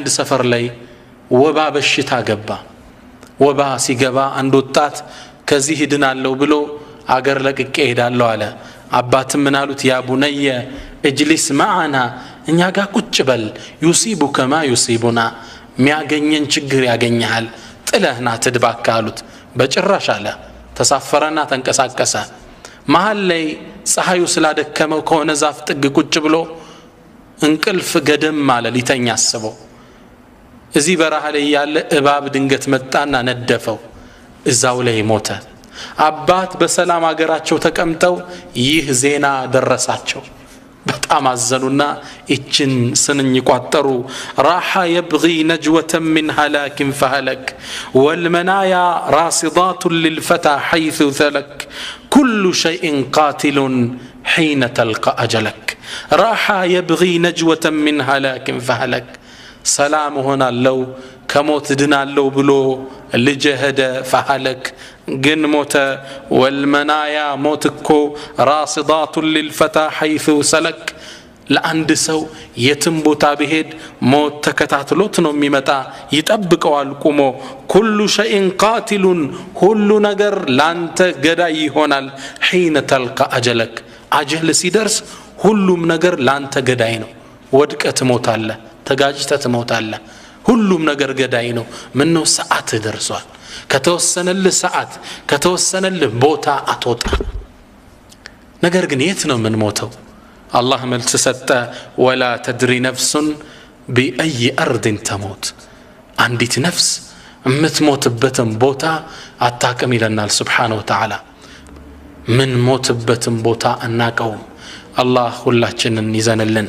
አንድ ሰፈር ላይ ወባ በሽታ ገባ ወባ ሲገባ አንድ ወጣት ከዚህ ይድናለው ብሎ አገር ለቅቄ ሄዳለሁ አለ አባትም ምን አሉት ያ ቡነየ اجلس معنا እኛ ጋር ቁጭ በል يصيبك ما يصيبنا ሚያገኘን ችግር ያገኛል ጥለህና ትድባካ አሉት በጭራሽ አለ ተሳፈረና ተንቀሳቀሰ መሃል ላይ ፀሐዩ ስላደከመው ከሆነ ዛፍ ጥግ ቁጭ ብሎ እንቅልፍ ገደም ማለ ሊተኛ አስበው እዚህ በረሃ ላይ ያለ እባብ ድንገት መጣና ነደፈው እዛው ላይ ሞተ አባት በሰላም አገራቸው ተቀምጠው ይህ ዜና ደረሳቸው በጣም አዘኑና እችን ስንኝ ቋጠሩ راح يبغي نجوة من هلاك فهلك والمنايا راصدات للفتى حيث ثلك كل شيء قاتل حين تلقى أجلك راح يبغي نجوة من هلاك فهلك سلام هنا لو كموت دنا لو بلو لجهد فهلك جن موت والمنايا موتكو راصدات للفتى حيث سلك ለአንድ ሰው የትም ቦታ ቢሄድ ሞት ተከታትሎት ነው የሚመጣ ይጠብቀዋል ቆሞ كل شيء قاتل ሁሉ ነገር ላንተ ገዳይ ይሆናል حين تلقى أجلك አጀል ሲደርስ ሁሉም ነገር ላንተ ገዳይ ነው ወድቀት ሞታለህ ተጋጅተህ ትሞታለህ ሁሉም ነገር ገዳይ ነው ምን ነው ሰዓት ደርሷል ከተወሰነልህ ሰዓት ከተወሰነልህ ቦታ አትወጣ ነገር ግን የት ነው ምን ሞተው الله መልስ ሰጠ ولا تدري نفس بأي أرض تموت አንዲት ነፍስ የምትሞትበትን ቦታ አታውቅም ይለናል سبحانه وتعالى ምን ሞትበትን ቦታ አናውቀውም አላህ ሁላችንን ይዘንልን